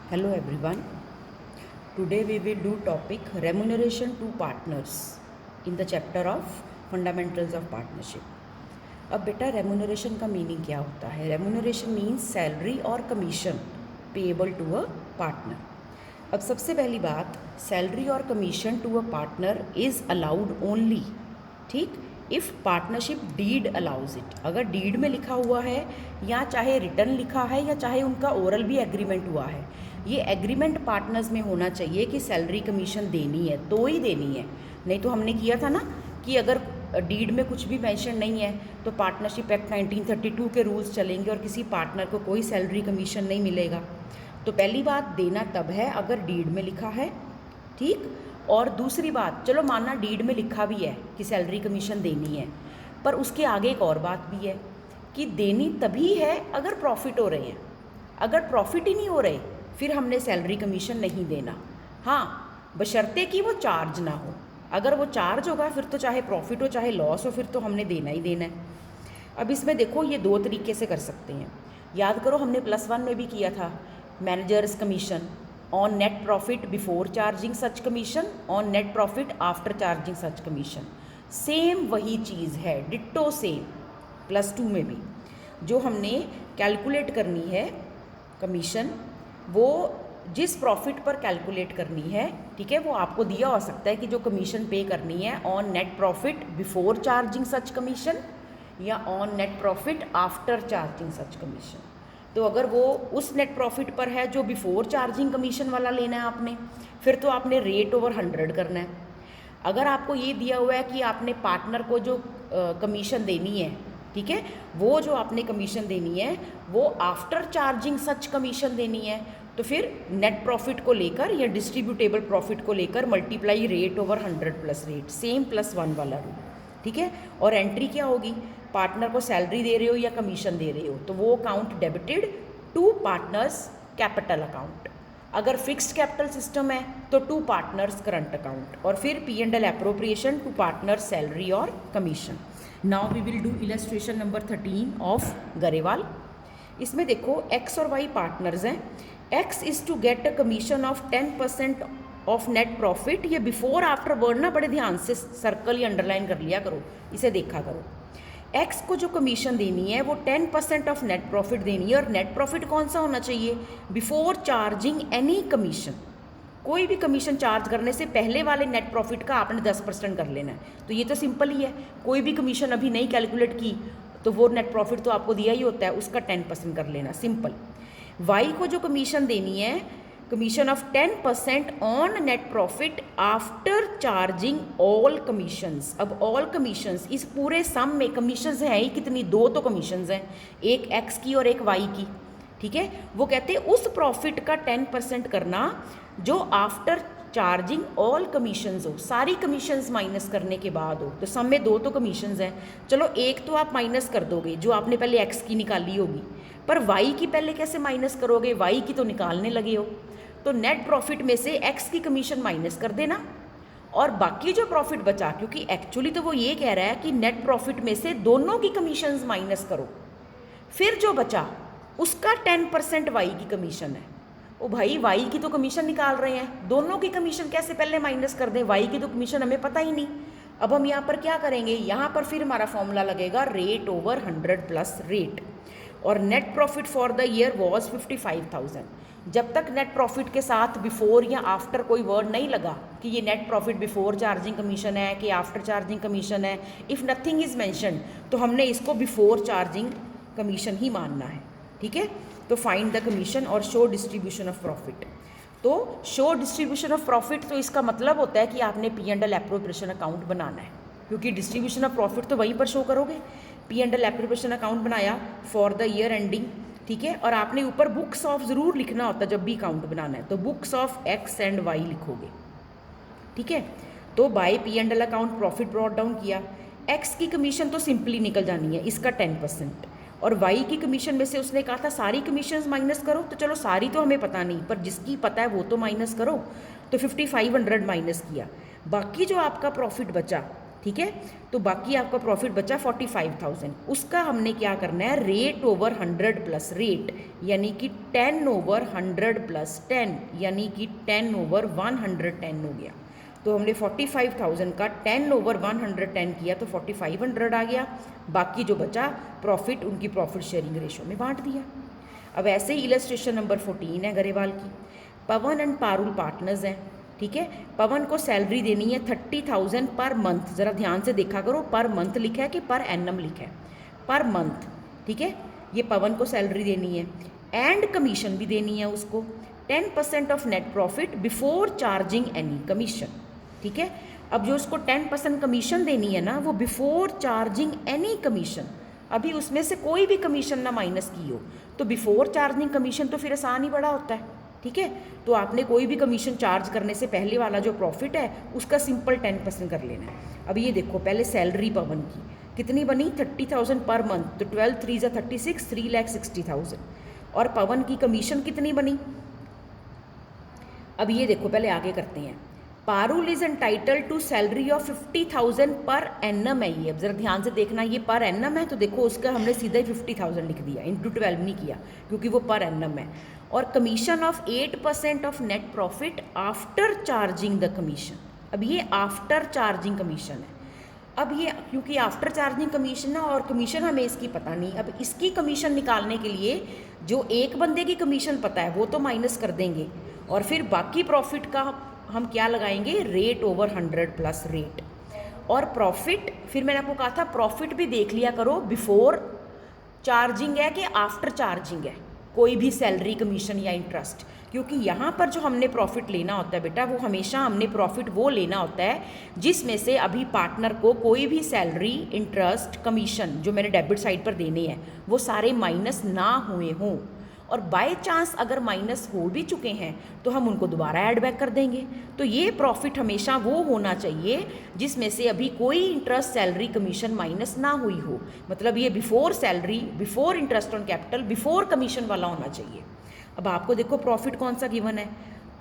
Hello everyone. Today we will do topic remuneration to partners in the chapter of fundamentals of partnership. अब बेटा remuneration का meaning क्या होता है? Remuneration means salary और commission payable to a partner. अब सबसे पहली बात, सैलरी और commission to a partner is allowed only, ठीक, if partnership deed allows it. अगर डीड में लिखा हुआ है या चाहे रिटर्न लिखा है या चाहे उनका ओरल भी एग्रीमेंट हुआ है, ये एग्रीमेंट पार्टनर्स में होना चाहिए कि सैलरी कमीशन देनी है तो ही देनी है. नहीं तो हमने किया था ना कि अगर डीड में कुछ भी मेंशन नहीं है तो पार्टनरशिप एक्ट 1932 के रूल्स चलेंगे और किसी पार्टनर को कोई सैलरी कमीशन नहीं मिलेगा. तो पहली बात, देना तब है अगर डीड में लिखा है, ठीक. और दूसरी बात, चलो मानना डीड में लिखा भी है कि सैलरी कमीशन देनी है, पर उसके आगे एक और बात भी है कि देनी तभी है अगर प्रॉफिट हो रहे हैं. अगर प्रॉफिट ही नहीं हो रहे फिर हमने सैलरी कमीशन नहीं देना. हाँ, बशर्ते कि वो चार्ज ना हो. अगर वो चार्ज होगा फिर तो चाहे प्रॉफिट हो चाहे लॉस हो, फिर तो हमने देना ही देना है. अब इसमें देखो ये दो तरीके से कर सकते हैं. याद करो हमने +1 में भी किया था, managers commission on net profit before charging such commission, on net profit after charging such commission. Same वही चीज़ है, डिट्टो सेम. +2 में भी जो हमने कैलकुलेट करनी है कमीशन, वो जिस प्रॉफिट पर कैलकुलेट करनी है, ठीक है, वो आपको दिया हो सकता है कि जो कमीशन पे करनी है on net profit before charging such commission या on net profit after charging such commission. तो अगर वो उस नेट प्रॉफिट पर है जो बिफोर चार्जिंग कमीशन वाला लेना है आपने, फिर तो आपने रेट ओवर 100 करना है. अगर आपको ये दिया हुआ है कि आपने पार्टनर को जो कमीशन देनी है, ठीक है, वो जो आपने कमीशन देनी है वो आफ्टर चार्जिंग सच कमीशन देनी है, तो फिर नेट प्रॉफिट को लेकर या डिस्ट्रीब्यूटेबल प्रॉफिट को लेकर multiply rate over 100 plus rate, same +1 वाला रूल, ठीक है. और एंट्री क्या होगी, पार्टनर को सैलरी दे रहे हो या कमीशन दे रहे हो तो वो account debited to partners capital account. अगर फिक्स्ड कैपिटल सिस्टम है तो टू पार्टनर्स करंट अकाउंट, और फिर P&L appropriation to partners salary और commission. Now we will do illustration number 13 of Grewal. इसमें देखो एक्स और वाई पार्टनर्स हैं. X is to get a commission of 10% of net profit. ये बिफोर आफ्टर वर्ड ना बड़े ध्यान से सर्कल या अंडरलाइन कर लिया करो, इसे देखा करो. एक्स को जो कमीशन देनी है वो 10% ऑफ नेट प्रॉफिट देनी है, और नेट प्रॉफिट कौन सा होना चाहिए, बिफोर चार्जिंग एनी कमीशन. कोई भी कमीशन चार्ज करने से पहले वाले नेट प्रॉफिट का आपने 10% कर लेना है. तो ये तो सिंपल ही है, कोई भी कमीशन अभी नहीं कैलकुलेट की तो वो नेट प्रॉफिट तो आपको दिया ही होता है, उसका 10% कर लेना, सिंपल. वाई को जो कमीशन देनी है, commission of 10% on net profit after charging all commissions. अब ऑल कमीशंस, इस पूरे सम में कमीशंस हैं ही कितनी, दो तो कमीशंस हैं, एक एक्स की और एक वाई की, ठीक है. वो कहते हैं उस प्रॉफिट का 10% करना जो आफ्टर चार्जिंग ऑल कमीशंस हो, सारी कमीशंस माइनस करने के बाद हो. तो सम में दो तो कमीशंस हैं, चलो एक तो आप माइनस कर दोगे जो आपने पहले एक्स की निकाली होगी, पर वाई की पहले कैसे माइनस करोगे, वाई की तो निकालने लगे हो. तो नेट प्रॉफिट में से एक्स की कमीशन माइनस कर देना, और बाकी जो प्रॉफिट बचा, क्योंकि एक्चुअली तो वो ये कह रहा है कि नेट प्रॉफिट में से दोनों की कमीशंस माइनस करो, फिर जो बचा उसका 10% वाई की कमीशन है. ओ भाई, वाई की तो कमीशन निकाल रहे हैं, दोनों की कमीशन कैसे पहले माइनस कर दें, वाई की तो कमीशन हमें पता ही नहीं. अब हम यहाँ पर क्या करेंगे, यहाँ पर फिर हमारा फॉर्मूला लगेगा रेट ओवर 100 प्लस रेट. और net profit for the year was 55,000. जब तक नेट प्रॉफिट के साथ बिफोर या आफ्टर कोई वर्ड नहीं लगा कि ये net profit before charging commission है कि आफ्टर चार्जिंग कमीशन है, इफ़ नथिंग इज़ मैंशनड, तो हमने इसको बिफोर चार्जिंग कमीशन ही मानना है, ठीक है. तो फाइंड द कमीशन और शो डिस्ट्रीब्यूशन ऑफ प्रॉफिट. तो शो डिस्ट्रीब्यूशन ऑफ प्रॉफिट, तो इसका मतलब होता है कि आपने P&L एप्रोप्रिएशन अकाउंट बनाना है, क्योंकि डिस्ट्रीब्यूशन ऑफ प्रॉफिट तो वहीं पर शो करोगे. P&L एप्रोप्रिएशन अकाउंट बनाया फॉर द ईयर एंडिंग, ठीक है, और आपने ऊपर बुक्स ऑफ ज़रूर लिखना होता है जब भी अकाउंट बनाना है, तो books of X and Y लिखोगे, ठीक है. तो by P&L account profit brought down किया. एक्स की कमीशन तो सिंपली निकल जानी है, इसका 10%, और वाई की कमीशन में से उसने कहा था सारी कमीशंस माइनस करो, तो चलो सारी तो हमें पता नहीं, पर जिसकी पता है वो तो माइनस करो. तो 5500 माइनस किया, बाकी जो आपका प्रॉफिट बचा, ठीक है। तो बाकी आपका प्रॉफिट बचा 45,000, उसका हमने क्या करना है, रेट ओवर 100 प्लस रेट, यानी कि 10 ओवर 100 प्लस 10, यानी कि 10 ओवर 110 हो गया। तो हमने 45,000 का 10 ओवर 110 किया तो 4500 आ गया। बाकी जो बचा प्रॉफिट उनकी प्रॉफिट शेयरिंग रेशो में बांट दिया। अब ऐसे ही इलस्ट्रेशन नंबर 14 है गरेवाल की। पवन एंड पारुल पार्टनर्स हैं, ठीक है। पवन को सैलरी देनी है 30,000 पर मंथ, ज़रा ध्यान से देखा करो, पर मंथ लिखा है कि पर एनम लिखा है, पर मंथ, ठीक है। ये पवन को सैलरी देनी है एंड कमीशन भी देनी है उसको, 10% of net profit before charging any commission, ठीक है। अब जो उसको 10% कमीशन देनी है ना, वो बिफोर चार्जिंग एनी कमीशन, अभी उसमें से कोई भी कमीशन ना माइनस की हो, तो बिफोर चार्जिंग कमीशन तो फिर आसान ही बड़ा होता है, ठीक है। तो आपने कोई भी कमीशन चार्ज करने से पहले वाला जो प्रॉफिट है उसका सिंपल 10% कर लेना है। अब ये देखो, पहले सैलरी पवन की कितनी बनी, 30,000 पर मंथ, तो 12 3 ज़ा 36, 3,60,000। और पवन की कमीशन कितनी बनी, अब ये देखो पहले आगे करते हैं। Parul is entitle to salary of 50,000 per annum है ये, अब जरा ध्यान से देखना, ये पर एनम है तो देखो उसका हमने सीधा ही 50,000 लिख दिया, इंटू 12 नहीं किया क्योंकि वो पर एनम है। और commission of 8% of net profit after charging the commission, अब ये आफ्टर चार्जिंग कमीशन है। अब ये क्योंकि आफ्टर चार्जिंग कमीशन है और कमीशन हमें इसकी पता नहीं, अब इसकी कमीशन निकालने के लिए जो एक बंदे की कमीशन पता है वो तो माइनस कर देंगे, और फिर बाकी प्रॉफिट का हम क्या लगाएंगे, रेट ओवर 100 प्लस रेट। और प्रॉफिट, फिर मैंने आपको कहा था प्रॉफिट भी देख लिया करो बिफोर चार्जिंग है कि आफ्टर चार्जिंग है, कोई भी सैलरी कमीशन या इंटरेस्ट, क्योंकि यहाँ पर जो हमने प्रॉफिट लेना होता है बेटा, वो हमेशा हमने प्रॉफिट वो लेना होता है जिसमें से अभी पार्टनर को कोई भी सैलरी, इंटरेस्ट, कमीशन जो मैंने डेबिट साइड पर देने हैं वो सारे माइनस ना हुए हों, और बाय चांस अगर माइनस हो भी चुके हैं तो हम उनको दोबारा ऐड बैक कर देंगे। तो ये प्रॉफिट हमेशा वो होना चाहिए जिसमें से अभी कोई इंटरेस्ट, सैलरी, कमीशन माइनस ना हुई हो, मतलब ये before salary, before interest on capital, before commission वाला होना चाहिए। अब आपको देखो प्रॉफिट कौन सा गिवन है,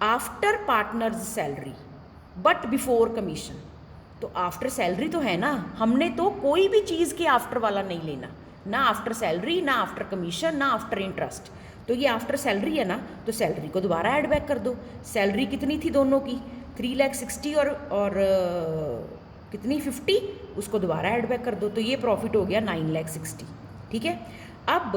after partners salary but before commission, तो आफ्टर सैलरी तो है ना, हमने तो कोई भी चीज़ के आफ्टर वाला नहीं लेना, ना आफ्टर सैलरी, ना आफ्टर कमीशन, ना आफ्टर इंटरेस्ट। तो ये आफ्टर सैलरी है ना, तो सैलरी को दोबारा ऐड बैक कर दो। सैलरी कितनी थी दोनों की, 3,60,000 और कितनी 50, उसको दोबारा ऐड बैक कर दो, तो ये प्रॉफिट हो गया 9,60,000, ठीक है। अब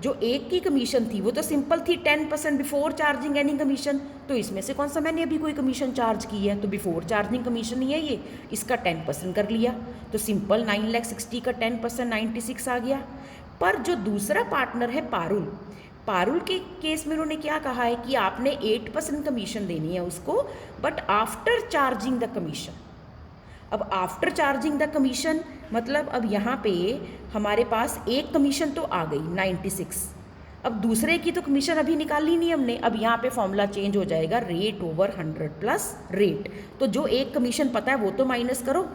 जो एक की कमीशन थी वो तो सिंपल थी 10% बिफोर चार्जिंग एनी कमीशन, तो इसमें से कौन सा मैंने अभी कोई कमीशन चार्ज की है, तो बिफोर चार्जिंग कमीशन ही है ये, इसका 10% कर लिया, तो सिंपल 9,60,000 का 10% 96 आ गया। पर जो दूसरा पार्टनर है पारुल, पारुल के केस में उन्होंने क्या कहा है कि आपने 8% कमीशन देनी है उसको, but after charging the commission. अब आफ्टर चार्जिंग द कमीशन मतलब अब यहाँ पे हमारे पास एक कमीशन तो आ गई 96, अब दूसरे की तो कमीशन अभी निकाली नहीं हमने, अब यहाँ पे फॉर्मूला चेंज हो जाएगा, रेट ओवर 100 प्लस रेट। तो जो एक कमीशन पता है वो तो माइनस करो,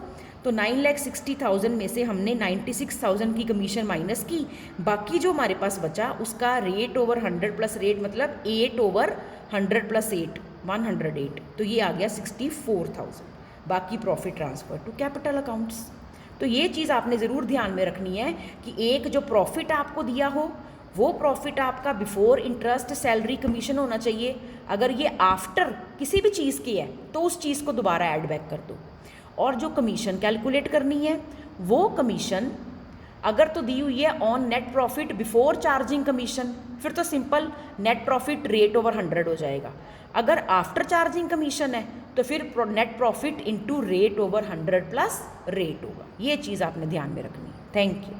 तो 9,60,000 में से हमने 96,000 की कमीशन माइनस की, बाकी जो हमारे पास बचा उसका रेट ओवर 100 प्लस रेट मतलब 8 ओवर 100 प्लस 8 108, तो ये आ गया 64,000। बाकी profit transfer to capital accounts. तो ये चीज़ आपने ज़रूर ध्यान में रखनी है कि एक जो प्रॉफिट आपको दिया हो वो प्रॉफिट आपका बिफोर इंटरेस्ट, सैलरी, कमीशन होना चाहिए। अगर ये आफ्टर किसी भी चीज़ की है तो उस चीज़ को दोबारा ऐड बैक कर दो। और जो कमीशन कैलकुलेट करनी है वो कमीशन अगर तो दी हुई है on net profit before charging commission, फिर तो simple net profit rate over 100 हो जाएगा। अगर आफ्टर चार्जिंग कमीशन है तो फिर net profit into rate over 100 plus rate होगा। ये चीज़ आपने ध्यान में रखनी है। Thank you.